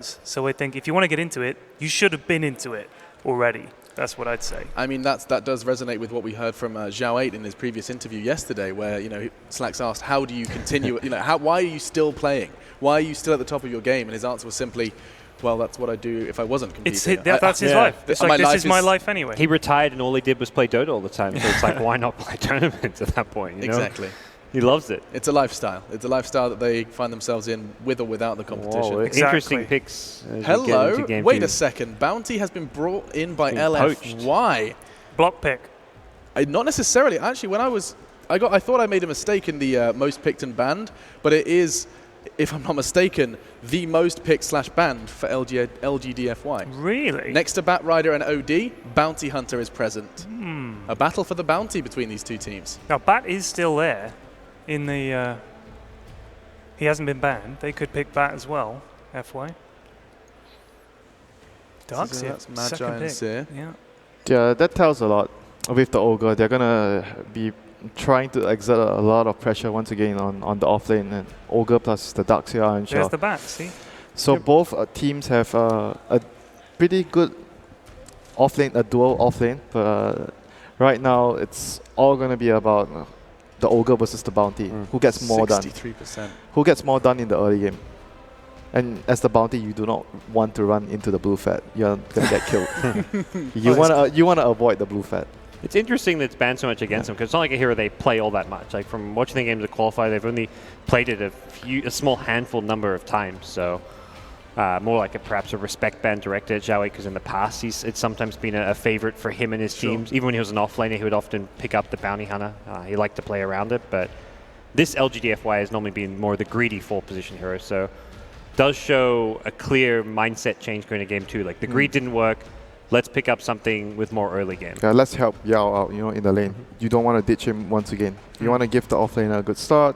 So I think if you want to get into it, you should have been into it already. That's what I'd say. I mean, that does resonate with what we heard from Zhao 8 in his previous interview yesterday, where Slacks asked, "How do you continue? Why are you still playing? Why are you still at the top of your game?" And his answer was simply, "Well, that's what I'd do if I wasn't competing." That's his life. It's like, this is my life anyway. He retired and all he did was play Dota all the time. So it's like, why not play tournaments at that point? Exactly. He loves it. It's a lifestyle. It's a lifestyle that they find themselves in with or without the competition. Whoa, exactly. Interesting picks. Hello. Wait a second. Bounty has been brought in by LFY. Block pick. Not necessarily. Actually, when I thought I made a mistake in the most picked and banned, but it is, if I'm not mistaken, the most picked / banned for LGD.FY. Really? Next to Batrider and OD, Bounty Hunter is present. A battle for the bounty between these two teams. Now, Bat is still there. In the, he hasn't been banned. They could pick Bat as well. FY. Darkseer. That's Magi and Seer. Yeah, that tells a lot. With the Ogre, they're gonna be trying to exert a lot of pressure once again on the offlane, and Ogre plus the Darkseer Iron Shell. There's the Bat. See. So both teams have a pretty good offlane, a dual offlane, but right now it's all gonna be about the Ogre versus the Bounty. Who gets more 63%. done? Who gets more done in the early game? And as the Bounty, you do not want to run into the blue fat. You're gonna get killed. You wanna avoid the blue fat. It's interesting that it's banned so much against them, because it's not like a hero they play all that much. Like, from watching the games of qualify, they've only played it a small handful number of times. So more like perhaps a respect ban directed at Zhao, because in the past it's sometimes been a favorite for him and his teams. Even when he was an offlaner, he would often pick up the bounty hunter. He liked to play around it, but this LGD.FY has normally been more the greedy 4th position hero. So does show a clear mindset change going to game 2. Like, the greed didn't work. Let's pick up something with more early game. Yeah, let's help Yao out, in the lane. You don't want to ditch him once again. You want to give the offlaner a good start,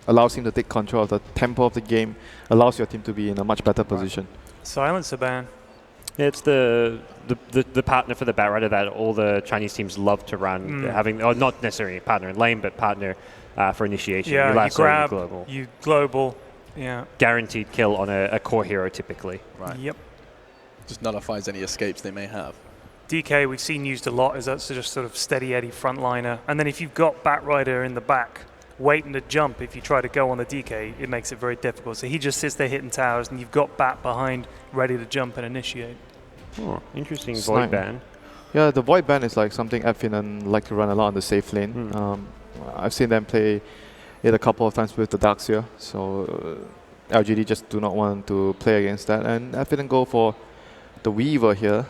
allows him to take control of the tempo of the game, allows your team to be in a much better position. Silencer ban. Yeah, it's the partner for the Batrider that all the Chinese teams love to run. Having, or not necessarily partner in lane, but partner for initiation. Yeah, you grab, global. you global. Yeah. Guaranteed kill on a core hero typically. Right. Yep. Just nullifies any escapes they may have. DK we've seen used a lot as that sort of steady Eddie frontliner. And then if you've got Batrider in the back waiting to jump, if you try to go on the DK, it makes it very difficult. So he just sits there hitting towers, and you've got Bat behind ready to jump and initiate. Oh, interesting void ban. Yeah, the void ban is like something FINEM like to run a lot on the safe lane. I've seen them play it a couple of times with the Darkseer, so LGD just do not want to play against that, and FINEM go for the Weaver here,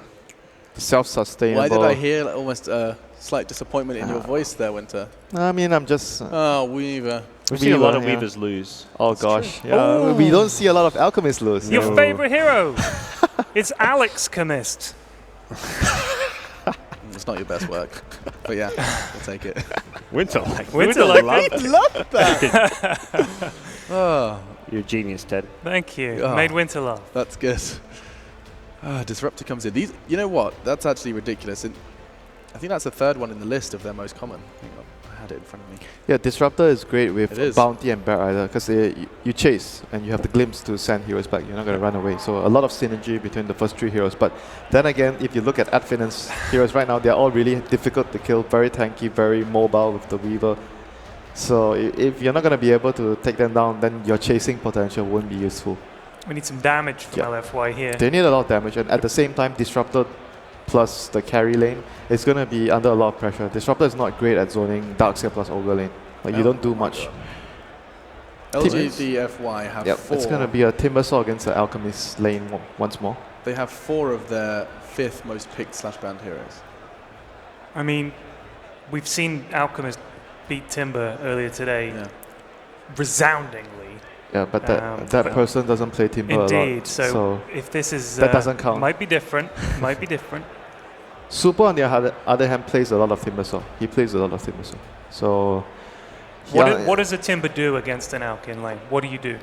self-sustainable. Why did I hear almost a slight disappointment in your voice there, Winter? I mean, I'm just... Oh, Weaver. We see a lot of Weavers lose. Oh, that's gosh. Yeah, we don't see a lot of Alchemists lose. Your favorite hero! It's Alex Chemist. It's not your best work, but yeah, we'll take it. Winter like love that. Oh, you're a genius, Ted. Thank you. Made Winter laugh. That's good. Disruptor comes in. These, you know what? That's actually ridiculous. And I think that's the 3rd one in the list of their most common. I had it in front of me. Yeah, Disruptor is great with Bounty and Batrider, because you chase and you have the glimpse to send heroes back. You're not going to run away. So a lot of synergy between the first 3 heroes. But then again, if you look at FINEM's heroes right now, they're all really difficult to kill, very tanky, very mobile with the Weaver. So if you're not going to be able to take them down, then your chasing potential won't be useful. We need some damage from LFY here. They need a lot of damage, and at the same time, Disruptor plus the carry lane is going to be under a lot of pressure. Disruptor is not great at zoning Darkseer plus Ogre lane. Like, you don't do much. LGD.FY have 4. It's going to be a Timbersaw against the Alchemist lane once more. They have 4 of their 5th most picked / banned heroes. I mean, we've seen Alchemist beat Timber earlier today resoundingly. Yeah, but that person doesn't play Timber a lot. Indeed. So if this is... that doesn't count. Might be different. Might be different. Super, on the other hand, plays a lot of Timbersaw. He plays a lot of Timbersaw. So... What does a Timber do against an Alch in lane? What do you do?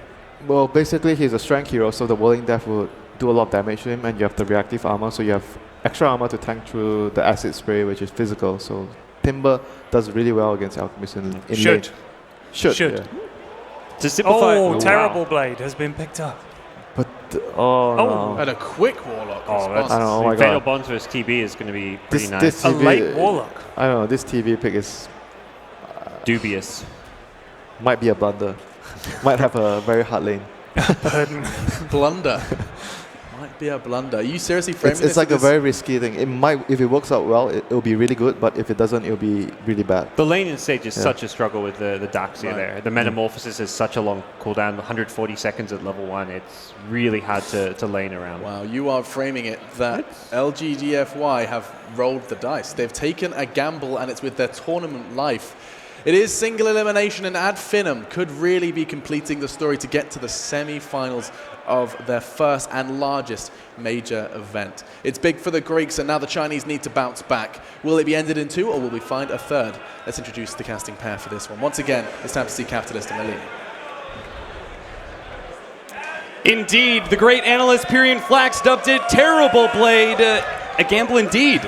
Well, basically, he's a strength hero, so the Whirling Death will do a lot of damage to him, and you have the reactive armor, so you have extra armor to tank through the acid spray, which is physical. So Timber does really well against Alchemist in lane. Should. Yeah. To simplify, terrible blade has been picked up. But Oh, no. And a quick Warlock Oh, response. that's I don't know, oh my Fatal God. Bonds versus TB is going to be pretty nice. This A TV, late Warlock. I don't know, this TV pick is Dubious. might be a blunder. Might have a very hard lane. Blunder. Might be a blunder. Are you seriously framing It's this like a as- very risky thing. It might, if it works out well, it'll be really good. But if it doesn't, it'll be really bad. The lane in stage is Yeah. such a struggle with the Darkseer Right. there. The Metamorphosis is such a long cooldown, 140 seconds at level 1. It's really hard to lane around. Wow, you are framing it that LGD.FY have rolled the dice. They've taken a gamble, and it's with their tournament life. It is single elimination, and FINEM could really be completing the story to get to the semi-finals of their first and largest major event. It's big for the Greeks, and now the Chinese need to bounce back. Will it be ended in 2, or will we find a third? Let's introduce the casting pair for this one. Once again, it's time to see Capitalist and Melina. Indeed, the great analyst Pyrian Flax dubbed it terrible blade. A gamble indeed.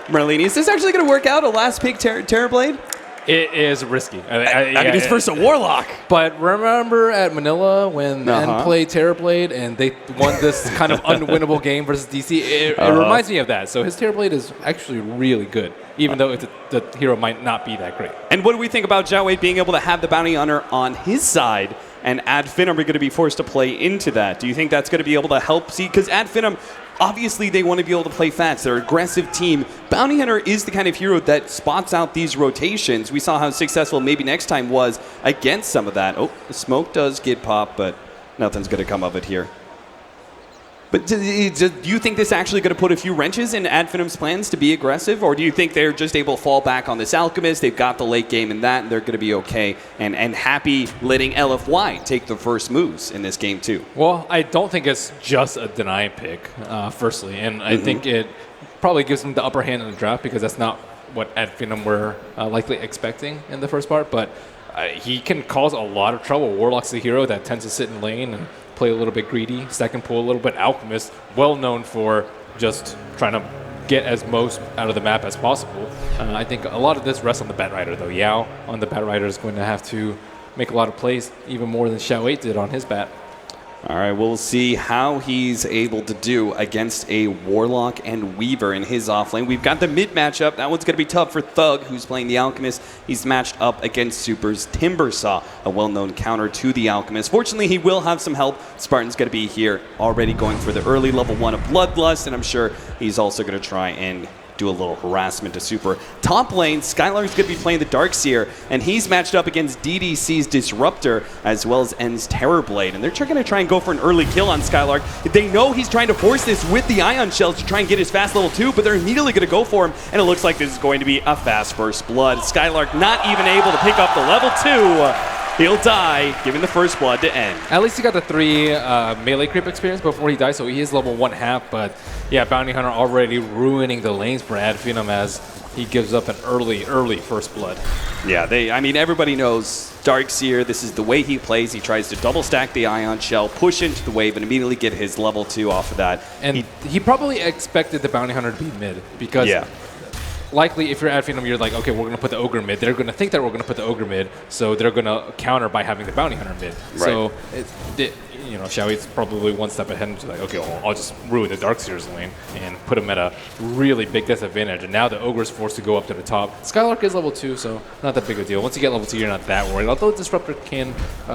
Merlini, is this actually going to work out? A last pick Terrorblade? It is risky. I mean, it's versus a Warlock. But remember at Manila when N played Terrorblade and they won this kind of unwinnable game versus DC? It reminds me of that. So his Terrorblade is actually really good, even though the hero might not be that great. And what do we think about Zhao Wei being able to have the bounty hunter on his side? And FINEM are going to be forced to play into that. Do you think that's going to be able to help? See, because FINEM, obviously they want to be able to play fast. They're an aggressive team. Bounty Hunter is the kind of hero that spots out these rotations. We saw how successful maybe next time was against some of that. Oh, the smoke does get popped, but nothing's going to come of it here. But do you think this is actually going to put a few wrenches in FINEM's plans to be aggressive? Or do you think they're just able to fall back on this Alchemist? They've got the late game in that, and they're going to be okay and happy letting LFY take the first moves in this game, too? Well, I don't think it's just a deny pick, firstly. And I think it probably gives them the upper hand in the draft because that's not what FINEM were likely expecting in the first part. But he can cause a lot of trouble. Warlock's the hero that tends to sit in lane and play a little bit greedy, stack and pull a little bit. Alchemist, well known for just trying to get as most out of the map as possible. I think a lot of this rests on the Batrider, though. Yao on the Batrider is going to have to make a lot of plays, even more than Xiao 8 did on his bat. All right, we'll see how he's able to do against a Warlock and Weaver in his offlane. We've got the mid matchup. That one's going to be tough for Thug, who's playing the Alchemist. He's matched up against Super's Timbersaw, a well-known counter to the Alchemist. Fortunately, he will have some help. Spartan's going to be here already going for the early level 1 of Bloodlust, and I'm sure he's also going to try and do a little harassment to Super. Top lane, Skylar's going to be playing the Darkseer, and he's matched up against DDC's Disruptor as well as N's Terrorblade, and they're going to try and go for an early kill on Skylar. They know he's trying to force this with the Ion Shells to try and get his fast level 2, but they're immediately going to go for him, and it looks like this is going to be a fast first blood. Skylar not even able to pick up the level 2. He'll die, giving the first blood to N. At least he got the 3 melee creep experience before he died, so he is level 1/2. But yeah, Bounty Hunter already ruining the lanes for FINEM as he gives up an early first blood. Yeah, I mean, everybody knows Darkseer. This is the way he plays. He tries to double stack the Ion Shell, push into the wave, and immediately get his level 2 off of that. And he probably expected the Bounty Hunter to be mid because likely if you're at FINEM, you're like, okay, we're going to put the Ogre mid. They're going to think that we're going to put the Ogre mid, so they're going to counter by having the Bounty Hunter mid. Right. So, you know, Xiaoyi's probably one step ahead and just like, okay, well, I'll just ruin the Darkseer's lane and put him at a really big disadvantage. And now the Ogre's forced to go up to the top. Skylark is level 2, so not that big a deal. Once you get level 2, you're not that worried, although Disruptor can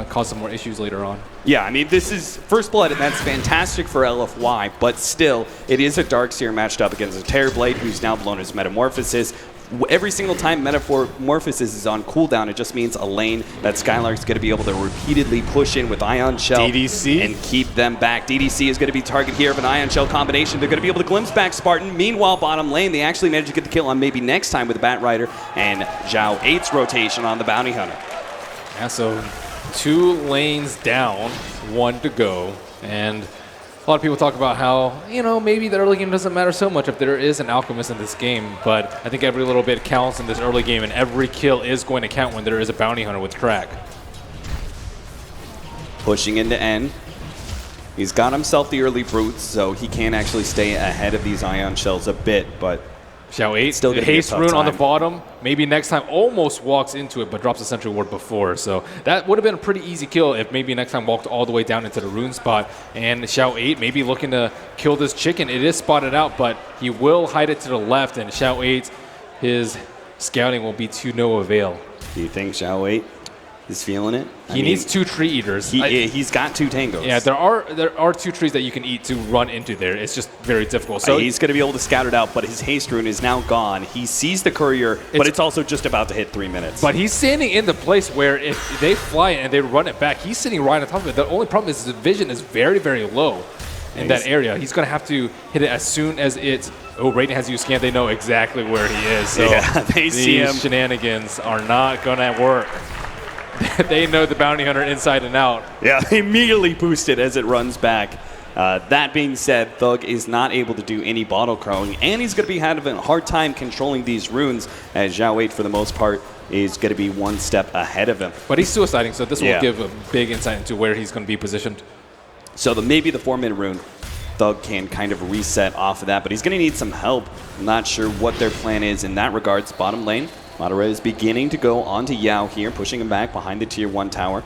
cause some more issues later on. Yeah, I mean, this is first blood, and that's fantastic for LFY, but still, it is a Darkseer matched up against a Terrorblade, who's now blown his Metamorphosis. Every single time Metamorphosis is on cooldown, it just means a lane that Skylark's going to be able to repeatedly push in with Ion Shell DDC? and keep them back. DDC is going to be target here of an Ion Shell combination. They're going to be able to glimpse back Spartan. Meanwhile, bottom lane, they actually managed to get the kill on maybe next time with the Batrider and Zhao 8's rotation on the Bounty Hunter. Yeah, so 2 lanes down, 1 to go, and a lot of people talk about how, you know, maybe the early game doesn't matter so much if there is an Alchemist in this game, but I think every little bit counts in this early game, and every kill is going to count when there is a Bounty Hunter with track. Pushing into N. He's got himself the early brutes, so he can actually stay ahead of these Ion Shells a bit, but Xiao 8, Still gonna be a haste tough rune on the time. bottom. Maybe next time almost walks into it, but drops a sentry ward before. So that would have been a pretty easy kill if maybe next time walked all the way down into the rune spot. And Xiao 8 maybe looking to kill this chicken. It is spotted out, but he will hide it to the left. And Xiao 8, his scouting will be to no avail. Do you think Xiao 8 is feeling it? He needs 2 tree eaters. He's got 2 tangos. Yeah, there are 2 trees that you can eat to run into there. It's just very difficult. So he's going to be able to scout it out, but his haste rune is now gone. He sees the courier, but it's also just about to hit 3 minutes. But he's standing in the place where if they fly it and they run it back, he's sitting right on top of it. The only problem is his vision is very, very low in that area. He's going to have to hit it as soon as it's... Oh, Raiden has you scanned. They know exactly where he is. So yeah, they see him. These shenanigans are not going to work. They know the bounty hunter inside and out. Yeah, they immediately boost it as it runs back. That being said, Thug is not able to do any bottle crowing, and he's going to be having a hard time controlling these runes, as Xiao 8, for the most part, is going to be 1 step ahead of him. But he's suiciding, so this will give a big insight into where he's going to be positioned. So maybe the 4-minute rune, Thug can kind of reset off of that, but he's going to need some help. I'm not sure what their plan is in that regards. Bottom lane, Madara is beginning to go onto Yao here, pushing him back behind the tier 1 tower.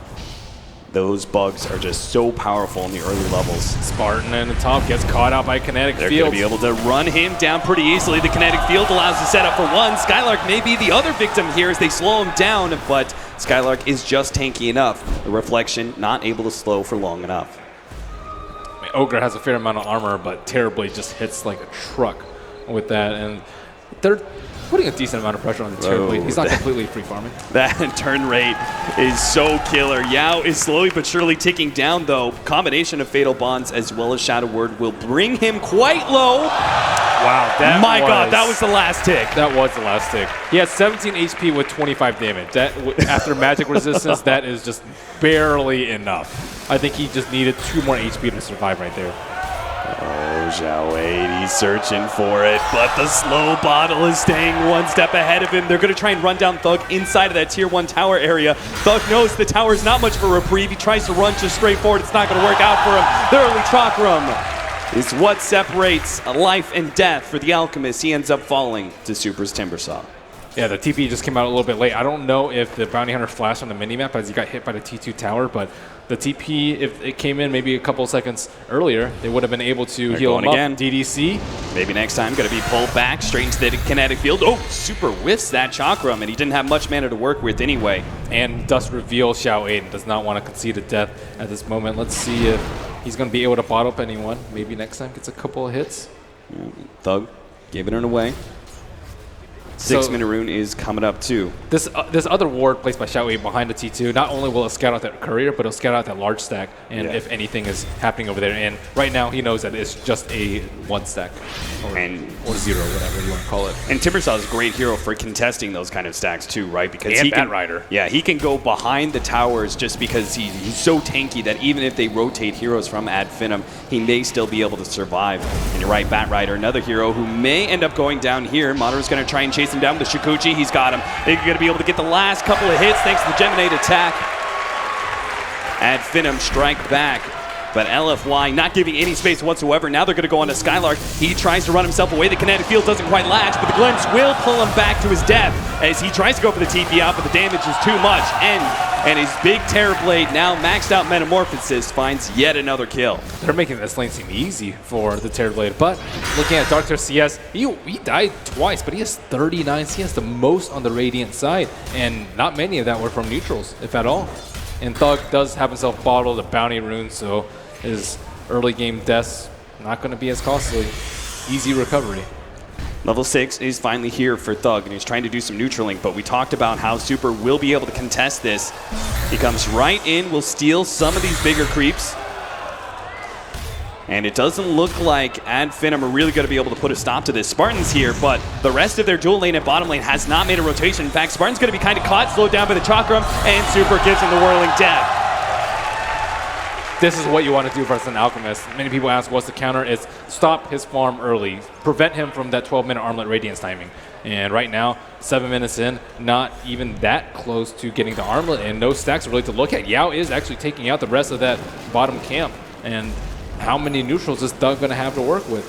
Those bugs are just so powerful in the early levels. Spartan in the top gets caught out by kinetic They're field. going to be able to run him down pretty easily. The kinetic field allows the setup for 1. Skylark may be the other victim here as they slow him down, but Skylark is just tanky enough. The reflection not able to slow for long enough. I mean, Ogre has a fair amount of armor, but terribly just hits like a truck with that. And they're putting a decent amount of pressure on the Terribly. He's not completely free farming. That turn rate is so killer. Yao is slowly but surely ticking down, though. Combination of Fatal Bonds as well as Shadow Word will bring him quite low. Wow, God, that was the last tick. That was the last tick. He has 17 HP with 25 damage. That after magic resistance, that is just barely enough. I think he just needed 2 more HP to survive right there. Oh, Xiao 8, he's searching for it, but the slow bottle is staying 1 step ahead of him. They're going to try and run down Thug inside of that tier 1 tower area. Thug knows the tower is not much of a reprieve. He tries to run just straight forward. It's not going to work out for him. The early Chakram is what separates a life and death for the Alchemist. He ends up falling to Super's Timbersaw. Yeah, the TP just came out a little bit late. I don't know if the Bounty Hunter flashed on the minimap as he got hit by the T2 tower, but the TP, if it came in maybe a couple seconds earlier, they would have been able to heal him up. DDC. Maybe next time, going to be pulled back straight into the kinetic field. Oh, Super whiffs that Chakram, and he didn't have much mana to work with anyway. And does reveal Xiao 8 and does not want to concede a death at this moment. Let's see if he's going to be able to bottle up anyone. Maybe next time gets a couple of hits. Thug giving it away. 6-minute rune is coming up too. This other ward placed by Xiao 8 behind the T2, not only will it scout out that courier, but it'll scout out that large stack, and if anything is happening over there. And right now, he knows that it's just a 1 stack, or 0, whatever you want to call it. And Timbersaw is a great hero for contesting those kind of stacks too, right? Because and he can, Batrider. Yeah, he can go behind the towers just because he's so tanky that even if they rotate heroes from Ad Finum, he may still be able to survive. And you're right, Batrider, another hero who may end up going down here. Madara's going to try and chase him down with the Shikuchi. He's got him. They're going to be able to get the last couple of hits thanks to the Geminate attack. Ad Finum strike back, but LFY not giving any space whatsoever. Now they're going to go on to Skylark. He tries to run himself away. The kinetic field doesn't quite latch, but the glimpse will pull him back to his death as he tries to go for the TP out, but the damage is too much. And his big Terror Blade, now maxed out Metamorphosis, finds yet another kill. They're making this lane seem easy for the Terror Blade, but looking at Dark Terror CS, he died twice, but he has 39 CS, the most on the Radiant side, and not many of that were from neutrals, if at all. And Thug does have himself bottled a bounty rune, so his early game deaths not going to be as costly. Easy recovery. Level 6 is finally here for Thug, and he's trying to do some neutraling, but we talked about how Super will be able to contest this. He comes right in, will steal some of these bigger creeps. And it doesn't look like Ad Finum are really going to be able to put a stop to this. Spartan's here, but the rest of their dual lane and bottom lane has not made a rotation. In fact, Spartan's going to be kind of caught, slowed down by the Chakram, and Super gives him the Whirling Death. This is what you want to do versus an Alchemist. Many people ask what's the counter. It's stop his farm early. Prevent him from that 12-minute Armlet Radiance timing. And right now, 7 minutes in, not even that close to getting the Armlet, and no stacks really to look at. Yao is actually taking out the rest of that bottom camp. And how many neutrals is Thug going to have to work with?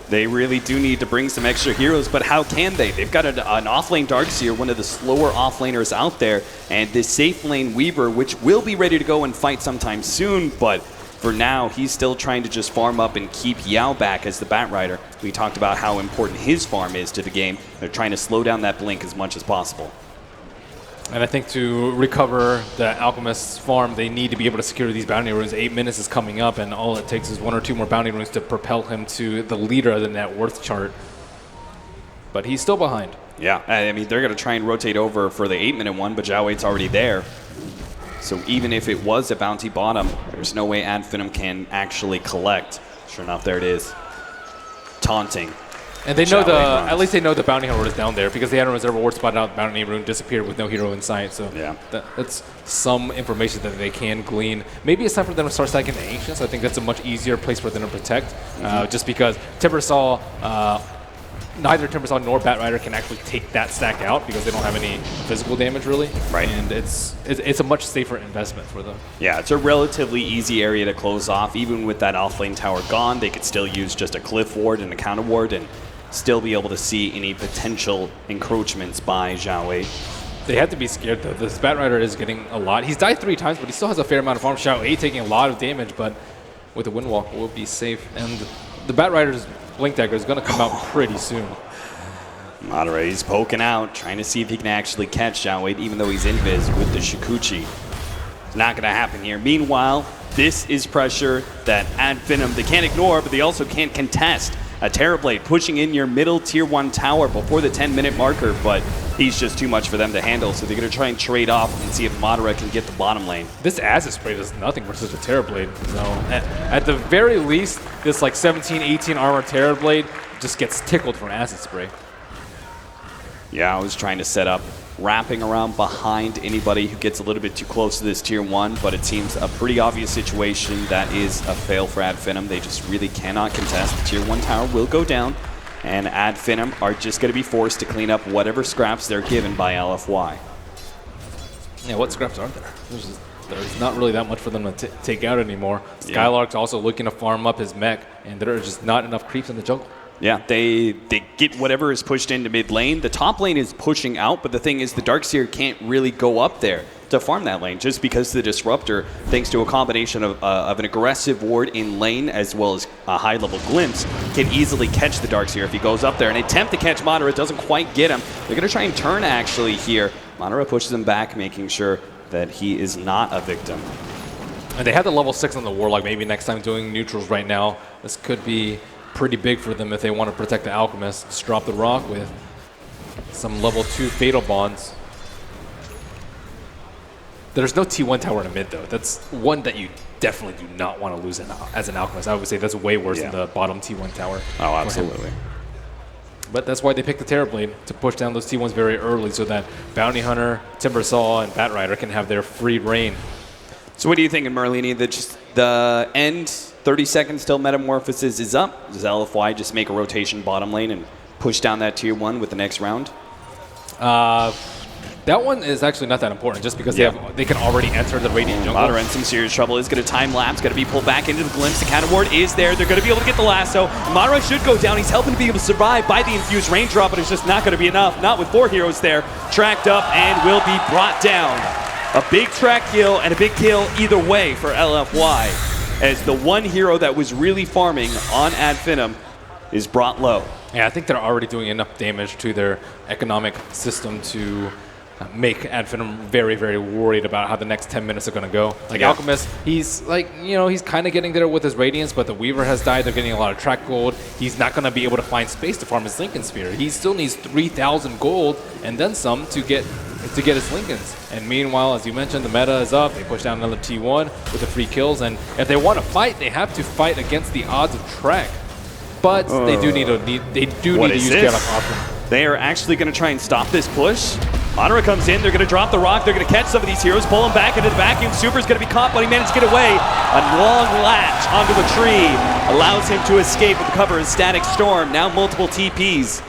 They really do need to bring some extra heroes, but how can they? They've got an offlane Darkseer, one of the slower offlaners out there, and this safe lane Weaver, which will be ready to go and fight sometime soon, but for now, he's still trying to just farm up and keep Yao back as the Batrider. We talked about how important his farm is to the game. They're trying to slow down that blink as much as possible. And I think to recover the Alchemist's farm, they need to be able to secure these bounty runes. 8 minutes is coming up, and all it takes is 1 or 2 more bounty runes to propel him to the leader of the net worth chart. But he's still behind. Yeah, I mean, they're going to try and rotate over for the 8-minute one, but Zhao Weight's already there. So even if it was a bounty bottom, there's no way FINEM can actually collect. Sure enough, there it is. Taunting. And they know at least they know the bounty hunter is down there because they had a reserve ward spotted out, the bounty rune disappeared with no hero in sight. So yeah, that's some information that they can glean. Maybe it's time for them to start stacking the Ancients. I think that's a much easier place for them to protect. Just because Timbersaw, neither Timbersaw nor Batrider can actually take that stack out because they don't have any physical damage really. Right. And it's a much safer investment for them. Yeah, it's a relatively easy area to close off. Even with that offlane tower gone, they could still use just a cliff ward and a counter ward and still be able to see any potential encroachments by Zhao Wei. They have to be scared though. This Batrider is getting a lot. He's died 3 times, but he still has a fair amount of farm. Zhao Wei taking a lot of damage, but with the Windwalk will be safe. And the Batrider's Blink Dagger is going to come out pretty soon. Madara, he's poking out, trying to see if he can actually catch Zhao Wei, even though he's invis with the Shikuchi. It's not going to happen here. Meanwhile, this is pressure that FINEM they can't ignore, but they also can't contest. A Terrorblade pushing in your middle tier 1 tower before the 10-minute marker, but he's just too much for them to handle, so they're going to try and trade off and see if Madara can get the bottom lane. This Acid Spray does nothing versus a Terrorblade. So at the very least, this like 17, 18 armor Terrorblade just gets tickled from Acid Spray. Yeah, I was trying to set up wrapping around behind anybody who gets a little bit too close to this tier 1, but it seems a pretty obvious situation that is a fail for FINEM. They just really cannot contest. The tier 1 tower will go down, and FINEM are just going to be forced to clean up whatever scraps they're given by LFY. Yeah, what scraps are there? There's not really that much for them to take out anymore. Skylark's also looking to farm up his mech, and there are just not enough creeps in the jungle. Yeah, they get whatever is pushed into mid lane. The top lane is pushing out, but the thing is the Darkseer can't really go up there to farm that lane just because the Disruptor, thanks to a combination of an aggressive ward in lane as well as a high-level glimpse, can easily catch the Darkseer if he goes up there and attempt to catch Madara. It doesn't quite get him. They're going to try and turn actually here. Madara pushes him back, making sure that he is not a victim. And they have the level 6 on the Warlock. Maybe next time doing neutrals right now, this could be pretty big for them if they want to protect the Alchemist. Just drop the rock with some level 2 Fatal Bonds. There's no T1 tower in the mid though. That's one that you definitely do not want to lose as an Alchemist. I would say that's way worse than the bottom T1 tower. Oh, absolutely. But that's why they picked the Terrorblade, to push down those T1s very early so that Bounty Hunter, Timbersaw, and Batrider can have their free reign. So what do you think, Merlini? That just the end 30 seconds till Metamorphosis is up. Does LFY just make a rotation bottom lane and push down that tier 1 with the next round? That one is actually not that important just because they can already enter the Radiant jungle. Madara in some serious trouble. Is going to time lapse. Going to be pulled back into the glimpse. The counter ward is there. They're going to be able to get the lasso. Madara should go down. He's helping to be able to survive by the infused raindrop, but it's just not going to be enough. Not with 4 heroes there. Tracked up and will be brought down. A big track kill and a big kill either way for LFY, as the one hero that was really farming on FINEM is brought low. Yeah, I think they're already doing enough damage to their economic system to make FINEM very, very worried about how the next 10 minutes are going to go. Like Alchemist, he's like, he's kind of getting there with his Radiance, but the Weaver has died. They're getting a lot of track gold. He's not going to be able to find space to farm his Lincoln Sphere. He still needs 3,000 gold and then some to get his Lincolns. And meanwhile, as you mentioned, the meta is up. They push down another T1 with the free kills. And if they want to fight, they have to fight against the odds of track. But they do need to use Skylark Option. They are actually going to try and stop this push. Madara comes in, they're going to drop the rock, they're going to catch some of these heroes, pull him back into the vacuum. Super's going to be caught, but he managed to get away. A long latch onto a tree allows him to escape with the cover of Static Storm. Now multiple TPs.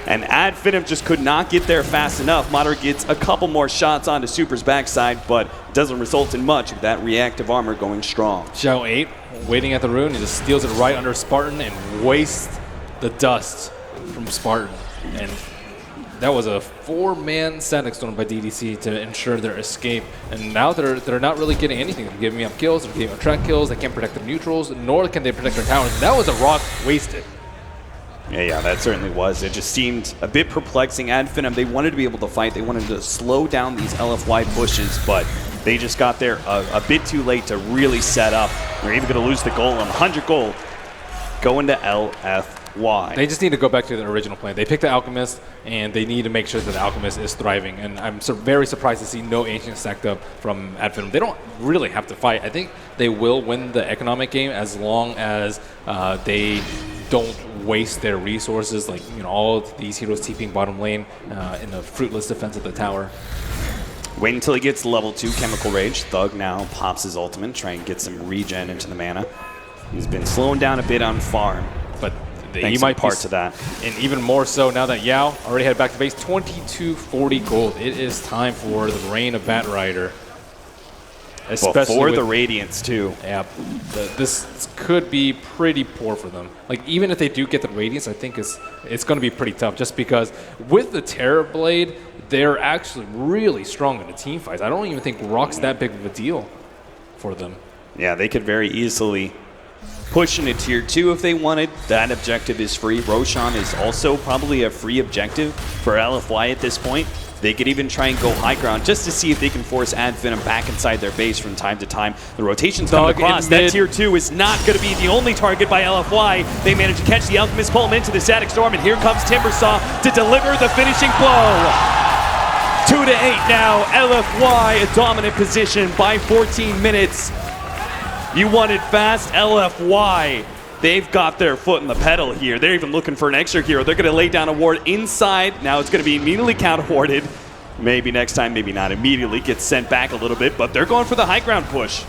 And FINEM just could not get there fast enough. Madara gets a couple more shots onto Super's backside, but doesn't result in much with that reactive armor going strong. Zhao 8 waiting at the rune, he just steals it right under Spartan and wastes the dust from Spartan. And that was a 4-man static storm by DDC to ensure their escape. And now they're not really getting anything. They're giving up kills, they're giving up track kills, they can't protect the neutrals, nor can they protect their towers. And that was a rock wasted. Yeah, that certainly was. It just seemed a bit perplexing. At FINEM, they wanted to be able to fight. They wanted to slow down these LFY pushes, but they just got there a bit too late to really set up. They're even going to lose the golem. 100 gold going to LFY. They just need to go back to the original plan. They picked the Alchemist, and they need to make sure that the Alchemist is thriving. And I'm very surprised to see no Ancient stacked up from FINEM. They don't really have to fight. I think they will win the economic game as long as they don't waste their resources, like all of these heroes TPing bottom lane in a fruitless defense of the tower. Wait until he gets level 2 Chemical Rage. Thug now pops his ultimate, try and get some regen into the mana. He's been slowing down a bit on farm, but he might part to that. And even more so now that Yao already had back to base. 2240 gold. It is time for the reign of Batrider. Especially for the Radiance too. Yeah, this could be pretty poor for them. Like even if they do get the Radiance, I think it's going to be pretty tough. Just because with the Terror Blade, they're actually really strong in the team fights. I don't even think Rock's that big of a deal for them. Yeah, they could very easily push into tier 2 if they wanted. That objective is free. Roshan is also probably a free objective for LFY at this point. They could even try and go high ground just to see if they can force FINEM back inside their base from time to time. The rotation's coming across. That tier 2 is not going to be the only target by LFY. They managed to catch the Alchemist, pull him into the Static Storm, and here comes Timbersaw to deliver the finishing blow. 2-8 now. LFY a dominant position by 14 minutes. You want it fast, LFY. They've got their foot in the pedal here. They're even looking for an extra hero. They're going to lay down a ward inside. Now it's going to be immediately counter-warded. Maybe next time, maybe not immediately. Gets sent back a little bit, but they're going for the high ground push.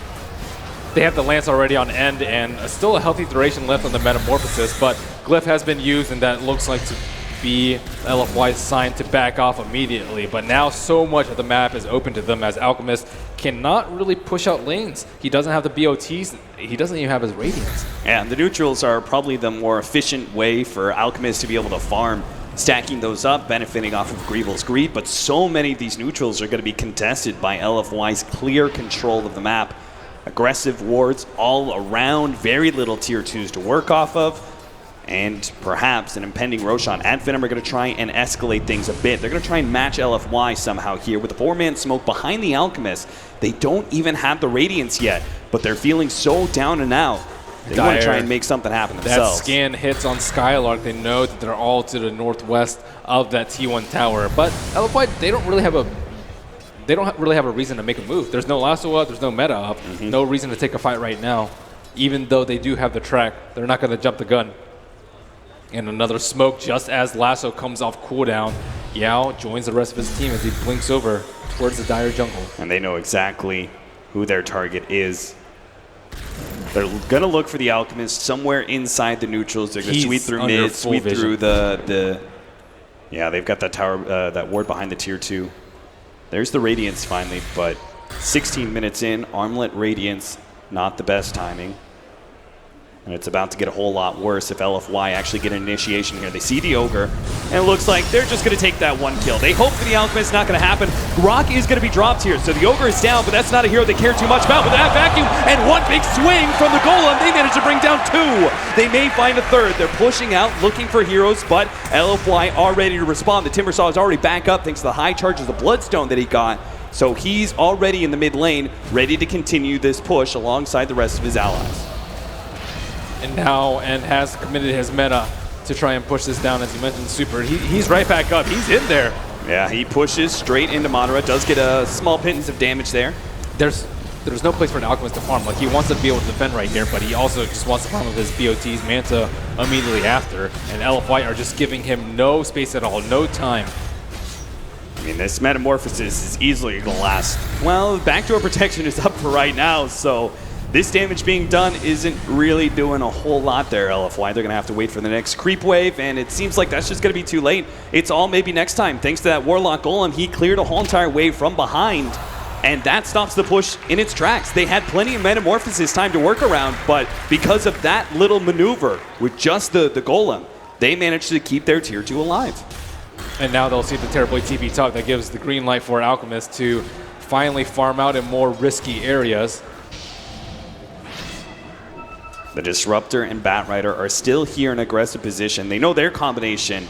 They have the Lance already on end, and still a healthy duration left on the Metamorphosis, but Glyph has been used, and that looks like to be LFY's sign to back off immediately. But now so much of the map is open to them as Alchemist cannot really push out lanes. He doesn't have the BOTs. He doesn't even have his Radiance. And the neutrals are probably the more efficient way for Alchemist to be able to farm, stacking those up, benefiting off of Greevil's Greed. But so many of these neutrals are going to be contested by LFY's clear control of the map. Aggressive wards all around, very little tier 2s to work off of. And perhaps an impending Roshan. FINEM are going to try and escalate things a bit. They're going to try and match LFY somehow here with a 4-man smoke behind the Alchemist. They don't even have the Radiance yet, but they're feeling so down and out. They want to try and make something happen themselves. That scan hits on Skylark. They know that they're all to the northwest of that T1 tower. But LFY, they don't really have a reason to make a move. There's no lasso up, there's no meta up, no reason to take a fight right now. Even though they do have the track, they're not going to jump the gun. And another smoke just as Lasso comes off cooldown. Yao joins the rest of his team as he blinks over towards the Dire jungle. And they know exactly who their target is. They're going to look for the Alchemist somewhere inside the neutrals. They're going to sweep through mid, sweep through the... Yeah, they've got that tower, that ward behind the tier 2. There's the Radiance finally, but 16 minutes in, Armlet Radiance, not the best timing. And it's about to get a whole lot worse if LFY actually get an initiation here. They see the Ogre, and it looks like they're just going to take that one kill. They hope for the Alchemist, not going to happen. Rock is going to be dropped here, so the Ogre is down, but that's not a hero they care too much about. With that vacuum and one big swing from the Golem, they manage to bring down 2. They may find a third. They're pushing out, looking for heroes, but LFY are ready to respond. The Timbersaw is already back up thanks to the high charges of Bloodstone that he got. So he's already in the mid lane, ready to continue this push alongside the rest of his allies. And now has committed his meta to try and push this down, as you mentioned, Super. He's right back up. He's in there. Yeah, he pushes straight into Madara. Does get a small pittance of damage there. There's no place for an Alchemist to farm. Like, he wants to be able to defend right here, but he also just wants to farm with his BOTs, Manta immediately after. And LFY are just giving him no space at all, no time. I mean, this Metamorphosis is easily going to last. Well, backdoor protection is up for right now, so this damage being done isn't really doing a whole lot there, LFY. They're going to have to wait for the next creep wave, and it seems like that's just going to be too late. It's all maybe next time. Thanks to that Warlock Golem, he cleared a whole entire wave from behind, and that stops the push in its tracks. They had plenty of Metamorphosis time to work around, but because of that little maneuver with just the Golem, they managed to keep their tier 2 alive. And now they'll see the Terrorblade TP talk that gives the green light for Alchemist to finally farm out in more risky areas. The Disruptor and Batrider are still here in aggressive position. They know their combination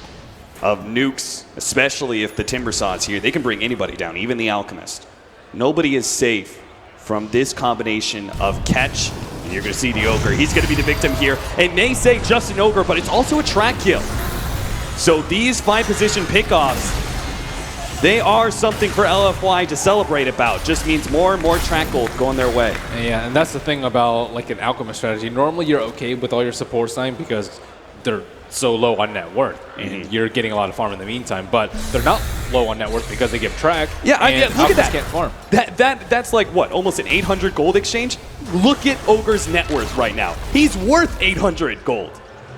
of nukes, especially if the Timbersaw is here, they can bring anybody down, even the Alchemist. Nobody is safe from this combination of catch. And you're going to see the Ogre. He's going to be the victim here. It may say just an Ogre, but it's also a track kill. So these 5-position pickoffs, they are something for LFY to celebrate about. Just means more and more track gold going their way. Yeah, and that's the thing about like an Alchemist strategy. Normally you're okay with all your support sign because they're so low on net worth, and you're getting a lot of farm in the meantime. But they're not low on net worth because they give track. Yeah, and look at that. Can't farm. That's like what, almost an 800 gold exchange? Look at Ogre's net worth right now. He's worth 800 gold.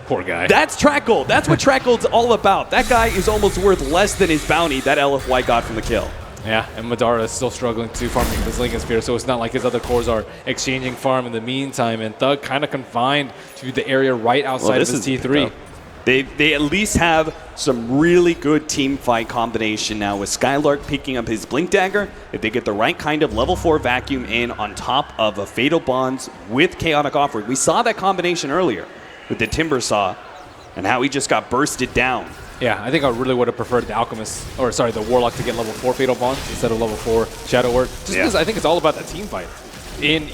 Poor guy. That's track gold. That's what track gold's all about. That guy is almost worth less than his bounty that LFY got from the kill. Yeah, and Madara is still struggling to farm his Lincoln Sphere, so it's not like his other cores are exchanging farm in the meantime, and Thug kind of confined to the area right outside of his T3. They at least have some really good team fight combination now with Skylark picking up his Blink Dagger. If they get the right kind of level 4 vacuum in on top of a Fatal Bonds with Chaotic Offering. We saw that combination earlier with the Timbersaw and how he just got bursted down. Yeah, I think I really would have preferred the Alchemist, or sorry, the Warlock to get level 4 Fatal Bonds instead of level 4 Shadow Word. Just because I think it's all about that team fight. And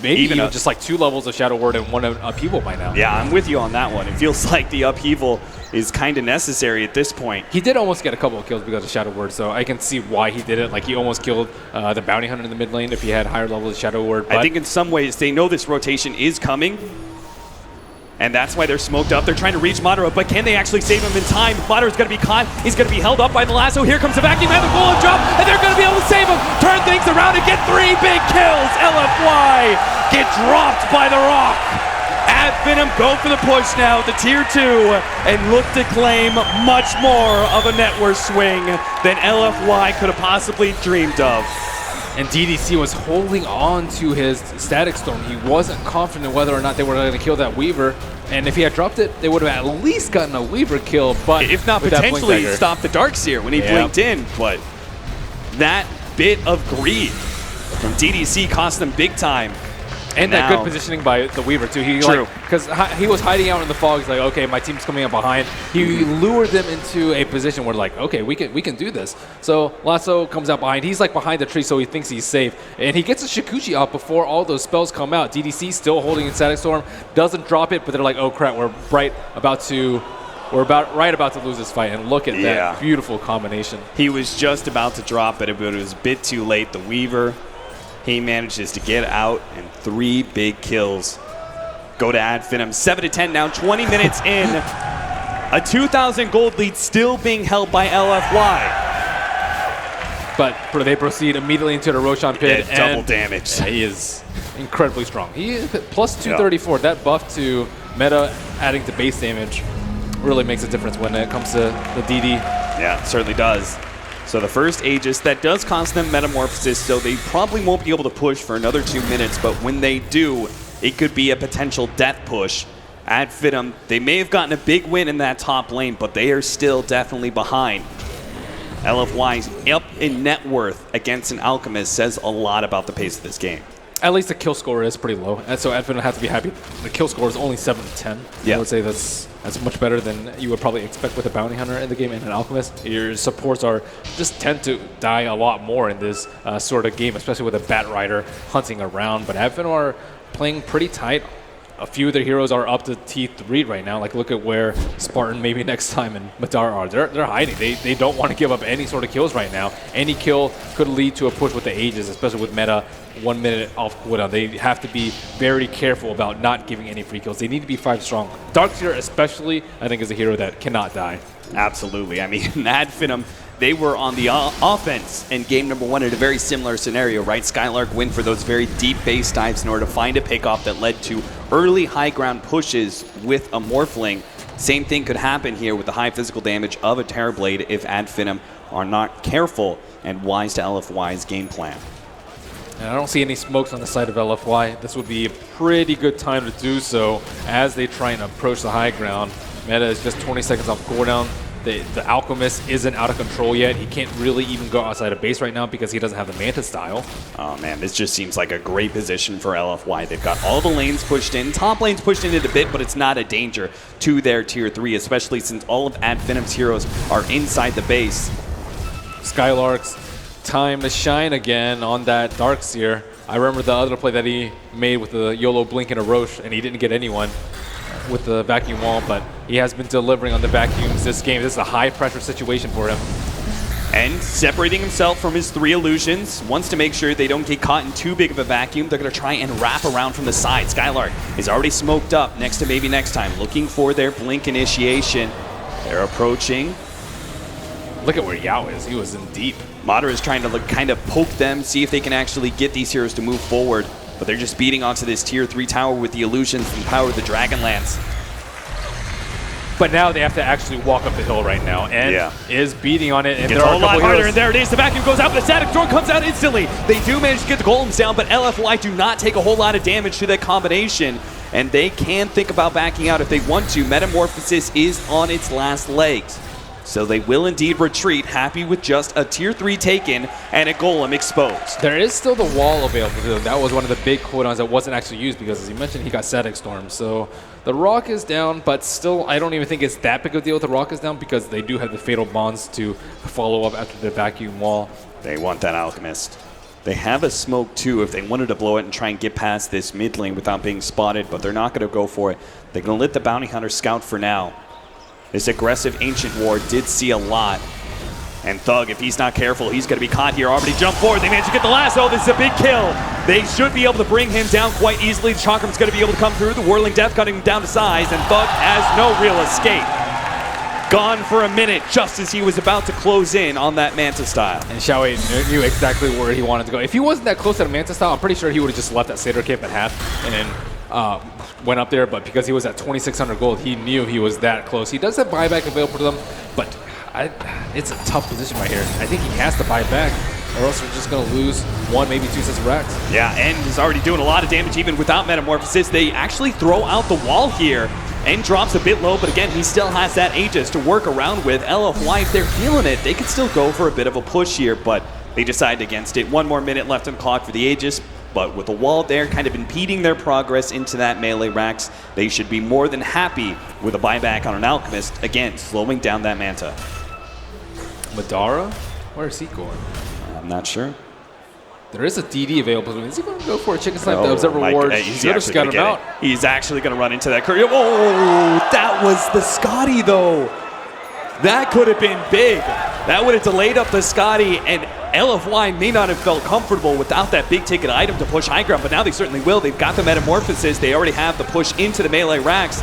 maybe even just like 2 levels of Shadow Word and 1 Upheaval by now. Yeah, I'm with you on that one. It feels like the Upheaval is kind of necessary at this point. He did almost get a couple of kills because of Shadow Word, so I can see why he did it. Like, he almost killed the Bounty Hunter in the mid lane if he had higher levels of Shadow Word. I think in some ways they know this rotation is coming, and that's why they're smoked up. They're trying to reach Madara, but can they actually save him in time? Madara's going to be caught. He's going to be held up by the lasso. Here comes the vacuum and the golem drop, and they're going to be able to save him. Turn things around and get 3 big kills. LFY get dropped by the rock. FINEM go for the push now to tier 2 and look to claim much more of a net worth swing than LFY could have possibly dreamed of. And DDC was holding on to his Static Storm. He wasn't confident whether or not they were going to kill that Weaver. And if he had dropped it, they would have at least gotten a Weaver kill. But if not potentially stopped the Darkseer when he blinked in. But that bit of greed from DDC cost them big time. And that good positioning by the Weaver, too. Because he was hiding out in the fog. He's like, okay, my team's coming up behind. He lured them into a position where, like, okay, we can do this. So Lasso comes out behind. He's, like, behind the tree, so he thinks he's safe. And he gets a Shikuchi out before all those spells come out. DDC still holding in Static Storm. Doesn't drop it, but they're like, oh, crap, we're right about to lose this fight. And look at that beautiful combination. He was just about to drop it, but it was a bit too late. The Weaver, he manages to get out, and 3 big kills go to FINEM. 7-10 now, 20 minutes in. A 2,000 gold lead still being held by LFY. But they proceed immediately into the Roshan pit. Yeah, double damage. He is incredibly strong. He is plus 234. That buff to meta adding to base damage really makes a difference when it comes to the DD. Yeah, it certainly does. So the first Aegis, that does cost them Metamorphosis, so they probably won't be able to push for another 2 minutes, but when they do, it could be a potential death push. At FINEM, they may have gotten a big win in that top lane, but they are still definitely behind. LFY's up in net worth against an Alchemist says a lot about the pace of this game. At least the kill score is pretty low, and so FINEM has to be happy. The kill score is only 7-10. Yeah. I would say that's much better than you would probably expect with a Bounty Hunter in the game and an Alchemist. Your supports tend to die a lot more in this sort of game, especially with a Batrider hunting around. But FINEM are playing pretty tight. A few of their heroes are up to T3 right now. Like, look at where Spartan maybe next time and Madara are. They're hiding. They don't want to give up any sort of kills right now. Any kill could lead to a push with the Aegis, especially with meta 1 minute off cooldown. They have to be very careful about not giving any free kills. They need to be 5 strong. Darkseer especially, I think, is a hero that cannot die. Absolutely. I mean, at FINEM, they were on the offense in game number 1 in a very similar scenario, right? Skylark went for those very deep base dives in order to find a pickoff that led to early high ground pushes with a Morphling. Same thing could happen here with the high physical damage of a Terrorblade if FINEM are not careful and wise to LFY's game plan. And I don't see any smokes on the side of LFY. This would be a pretty good time to do so as they try and approach the high ground. Meta is just 20 seconds off cooldown. The Alchemist isn't out of control yet. He can't really even go outside of base right now because he doesn't have the Manta style. Oh man, this just seems like a great position for LFY. They've got all the lanes pushed in. Top lane's pushed in it a bit, but it's not a danger to their tier 3, especially since all of FINEM's heroes are inside the base. Skylark's time to shine again on that Darkseer. I remember the other play that he made with the YOLO Blink and a Roche, and he didn't get anyone with the vacuum wall, but he has been delivering on the vacuums this game. This is a high-pressure situation for him. And separating himself from his 3 illusions, wants to make sure they don't get caught in too big of a vacuum. They're going to try and wrap around from the side. Skylark is already smoked up next to maybe next time, looking for their Blink initiation. They're approaching. Look at where Yao is. He was in deep. Madara is trying to kind of poke them, see if they can actually get these heroes to move forward. But they're just beating onto this tier 3 tower with the illusions and power of the Dragonlance. But now they have to actually walk up the hill right now, and is beating on it. And gets a whole lot harder, and there it is. The vacuum goes out, but the static storm comes out instantly. They do manage to get the golems down, but LFY do not take a whole lot of damage to that combination, and they can think about backing out if they want to. Metamorphosis is on its last legs. So they will indeed retreat, happy with just a tier 3 taken and a golem exposed. There is still the wall available to them. That was one of the big cooldowns that wasn't actually used because, as you mentioned, he got static storm. So the rock is down, but still, I don't even think it's that big of a deal if the rock is down because they do have the fatal bonds to follow up after the vacuum wall. They want that Alchemist. They have a smoke too if they wanted to blow it and try and get past this mid lane without being spotted, but they're not going to go for it. They're going to let the bounty hunter scout for now. This aggressive Ancient Ward did see a lot. And Thug, if he's not careful, he's going to be caught here. Already jump forward. They managed to get the lasso. This is a big kill. They should be able to bring him down quite easily. The Chakram's going to be able to come through. The Whirling Death cutting him down to size. And Thug has no real escape. Gone for a minute just as he was about to close in on that Manta style. And Xiaowei knew exactly where he wanted to go. If he wasn't that close to the Manta style, I'm pretty sure he would have just left that Seder Cape at half and then went up there. But because he was at 2,600 gold, he knew he was that close. He does have buyback available to them, but it's a tough position right here. I think he has to buy back, or else we're just going to lose 1, maybe 2 sets of racks. Yeah, and he's already doing a lot of damage even without Metamorphosis. They actually throw out the wall here. And drops a bit low, but again, he still has that Aegis to work around with. LFY, if they're feeling it, they could still go for a bit of a push here, but they decided against it. 1 more minute left on the clock for the Aegis, but with the wall there kind of impeding their progress into that melee racks, they should be more than happy with a buyback on an Alchemist, again, slowing down that Manta. Madara? Where is he going? I'm not sure. There is a DD available to him. Is he going to go for a chicken snipe? The Observer Ward should have scouted him out. He's actually going to run into that courier. Oh, that was the Scotty, though. That could have been big. That would have delayed up the Scotty, and LFY may not have felt comfortable without that big ticket item to push high ground, but now they certainly will. They've got the Metamorphosis. They already have the push into the melee racks.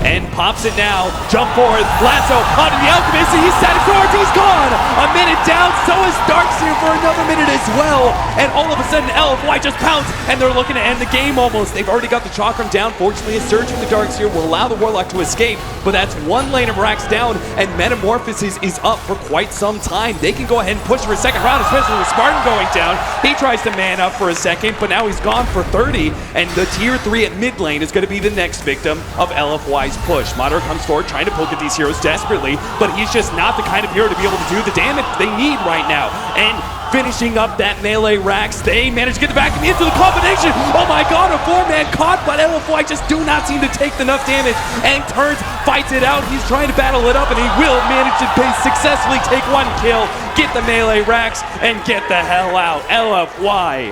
And pops it now, jump forward, lasso onto the Alchemist, and he's static swords, he's gone! A minute down, so is Darkseer for another minute as well. And all of a sudden, LFY just pounce, and they're looking to end the game almost. They've already got the Chakram down. Fortunately, a surge from the Darkseer will allow the Warlock to escape, but that's 1 lane of racks down, and Metamorphosis is up for quite some time. They can go ahead and push for a second round, especially with Spartan going down. He tries to man up for a second, but now he's gone for 30, and the tier 3 at mid lane is going to be the next victim of LFY's push. Madara comes forward trying to poke at these heroes desperately, but he's just not the kind of hero to be able to do the damage they need right now. And finishing up that melee racks, they manage to get the back into the combination. Oh my god, a 4-man caught, but LFY just do not seem to take enough damage. And turns, fights it out. He's trying to battle it up, and he will manage to successfully take 1 kill, get the melee racks, and get the hell out. LFY,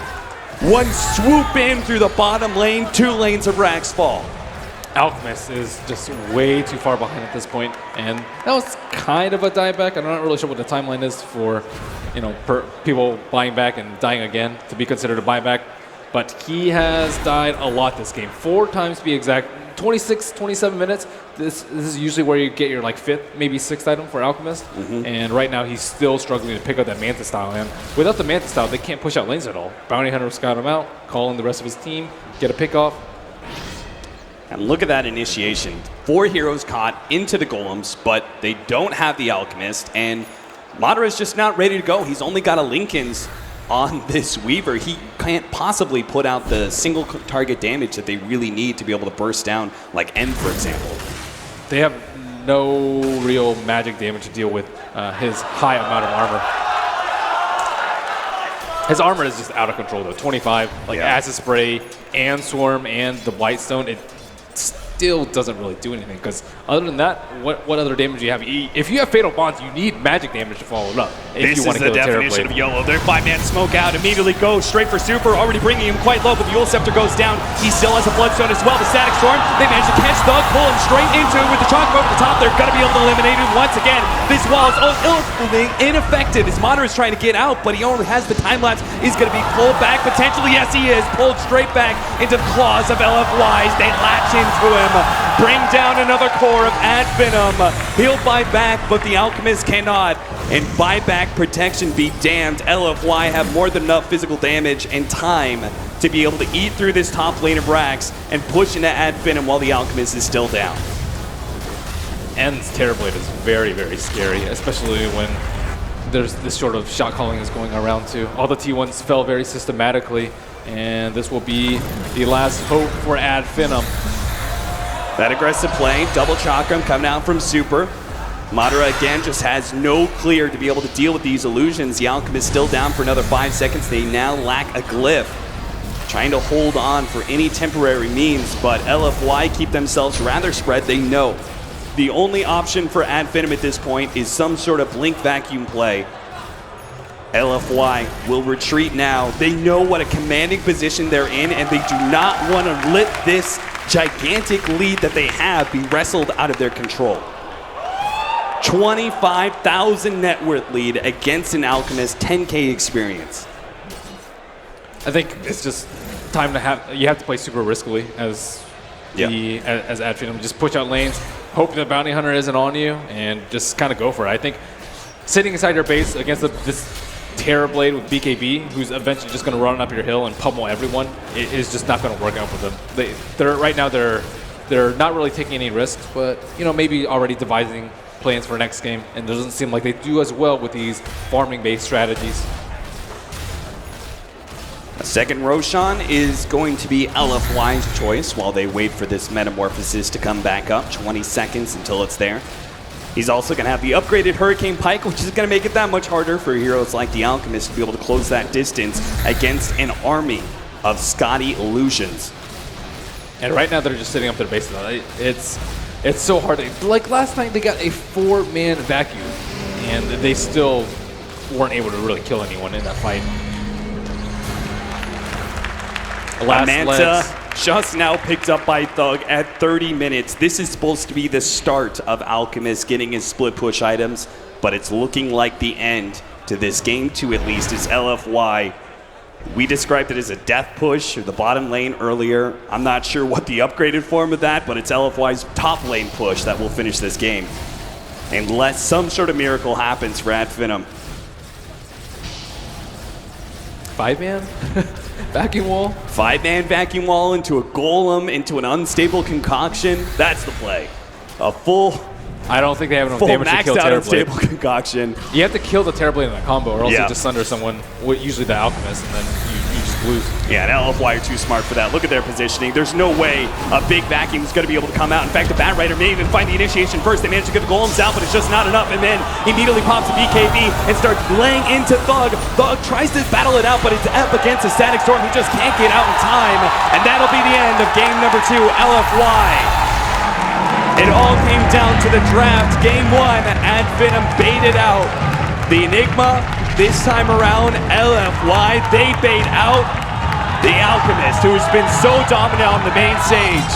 1 swoop in through the bottom lane, 2 lanes of racks fall. Alchemist is just way too far behind at this point, and that was kind of a dieback. I'm not really sure what the timeline is for, people buying back and dying again to be considered a buyback, but he has died a lot this game. 4 times to be exact. 26, 27 minutes. This is usually where you get your 5th, maybe 6th item for Alchemist, and right now he's still struggling to pick up that Manta style, and without the Manta style, they can't push out lanes at all. Bounty Hunter will scout him out, call in the rest of his team, get a pick off. And look at that initiation. 4 heroes caught into the golems, but they don't have the Alchemist, and Madara's just not ready to go. He's only got a Linken's on this Weaver. He can't possibly put out the single target damage that they really need to be able to burst down, like M, for example. they have no real magic damage to deal with his high amount of armor. His armor is just out of control though. 25, like Acid Spray and Swarm and the Blightstone, it still doesn't really do anything. Because other than that, what other damage do you have? If you have Fatal Bonds, you need magic damage to follow it up. If This you want is to the kill a definition of Terrorblade. YOLO. Their 5-man smoke out, immediately goes straight for Super, already bringing him quite low, but the Yule Scepter goes down. He still has a Bloodstone as well. The Static Storm, they manage to catch Thug, pull him straight into it with the Chalk over the top. They're going to be able to eliminate him once again. This wall is ineffective. His Monitor is trying to get out, but he only has the time lapse. He's going to be pulled back, potentially. Yes, he is. Pulled straight back into the claws of LFYs. They latch into him, bring down another core of Ad Venom. He'll buy back, but the Alchemist cannot. And buyback protection be damned. LFY have more than enough physical damage and time to be able to eat through this top lane of Rax and push into Ad Venom while the Alchemist is still down. End's Terrorblade is very, very scary, especially when there's this sort of shot calling is going around too. All the T1s fell very systematically, and this will be the last hope for Ad Venom. That aggressive play, double chakram coming out from Super. Madara again just has no clear to be able to deal with these illusions. The Alchemist still down for another 5 seconds. They now lack a glyph. Trying to hold on for any temporary means, but LFY keep themselves rather spread. They know the only option for Ad Venom at this point is some sort of Blink Vacuum play. LFY will retreat now. They know what a commanding position they're in, and they do not want to let this gigantic lead that they have be wrestled out of their control. 25,000 net worth lead against an Alchemist, 10K experience. I think it's just time to you have to play super riskily as Ad Venom. Just push out lanes, hope the Bounty Hunter isn't on you, and just kind of go for it. I think sitting inside your base against this Terrorblade with BKB, who's eventually just going to run up your hill and pummel everyone, it is just not going to work out for them. Right now they're not really taking any risks, but maybe already devising plans for next game, and it doesn't seem like they do as well with these farming-based strategies. A second Roshan is going to be LFY's choice while they wait for this Metamorphosis to come back up. 20 seconds until it's there. He's also going to have the upgraded Hurricane Pike, which is going to make it that much harder for heroes like the Alchemist to be able to close that distance against an army of Scotty illusions. And right now they're just sitting up their base. It's so hard. Like last night, they got a 4-man vacuum, and they still weren't able to really kill anyone in that fight. Manta just now picked up by Thug at 30 minutes. This is supposed to be the start of Alchemist getting his split push items, but it's looking like the end to this game 2 at least is LFY. We described it as a death push or the bottom lane earlier. I'm not sure what the upgraded form of that, but it's LFY's top lane push that will finish this game. Unless some sort of miracle happens for Ad Venom. 5-man vacuum wall? 5-man vacuum wall into a golem, into an unstable concoction. That's the play. A full I don't think they have enough full damage to maxed kill out Terrorblade. unstable concoction. You have to kill the Terrorblade in that combo, or else Yeah. you just sunder someone, usually the Alchemist, and then you just lose. Yeah, and LFY are too smart for that. Look at their positioning. There's no way a big vacuum is going to be able to come out. In fact, the Bat Rider may even find the initiation first. They manage to get the golems out, but it's just not enough. And then he immediately pops a BKB and starts laying into Thug. Thug tries to battle it out, but it's up against a Static Storm. He just can't get out in time. And that'll be the end of game number 2, LFY. It all came down to the draft. Game 1, Ad Venom baited out the Enigma. This time around, LFY, they bait out the Alchemist, who's been so dominant on the main stage.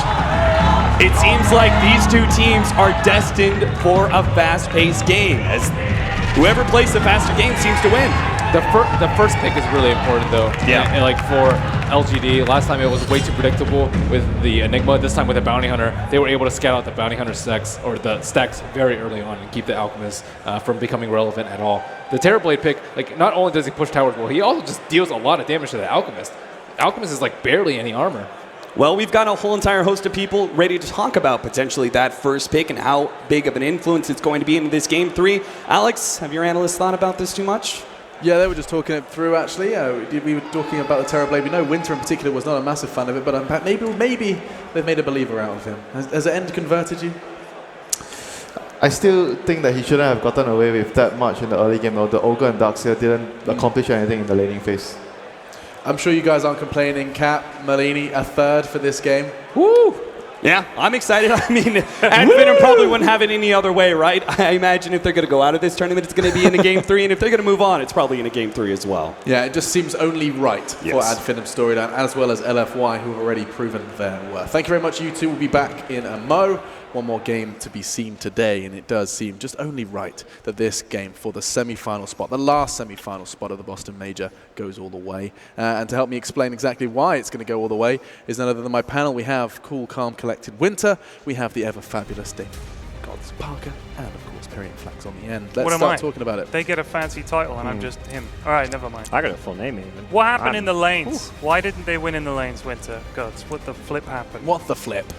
It seems like these two teams are destined for a fast-paced game, as whoever plays the faster game seems to win. The first pick is really important, though. Yeah. And like for LGD, last time it was way too predictable with the Enigma. This time with the Bounty Hunter, they were able to scout out the Bounty Hunter stacks very early on and keep the Alchemist from becoming relevant at all. The Terrorblade pick, like not only does he push towers well, he also just deals a lot of damage to the Alchemist. Alchemist is like barely any armor. Well, we've got a whole entire host of people ready to talk about potentially that first pick and how big of an influence it's going to be in this game 3. Alex, have your analysts thought about this too much? Yeah, they were just talking it through, actually. We were talking about the Terrorblade. We know Winter in particular was not a massive fan of it, but maybe they've made a believer out of him. Has the end converted you? I still think that he shouldn't have gotten away with that much in the early game. Though the Ogre and Darkseer didn't accomplish anything in the laning phase. I'm sure you guys aren't complaining. Cap, Malini, a third for this game. Woo! Yeah, I'm excited. I mean, FINEM probably wouldn't have it any other way, right? I imagine if they're going to go out of this tournament, it's going to be in a Game 3, and if they're going to move on, it's probably in a Game 3 as well. Yeah, it just seems only right for FINEM storyline, as well as LFY, who have already proven their worth. Thank you very much, you two. We'll be back in a mo. One more game to be seen today, and it does seem just only right that this game for the semi-final spot, the last semi-final spot of the Boston Major, goes all the way. And to help me explain exactly why it's going to go all the way is none other than my panel. We have Cool, Calm, Collected Winter. We have the ever-fabulous Dave Gods Parker, and of course, Perian Flax on the end. Let's start talking about it. They get a fancy title, and I'm just him. All right, never mind. I got a full name even. What happened in the lanes? Why didn't they win in the lanes, Winter? Gods, what the flip happened? What the flip?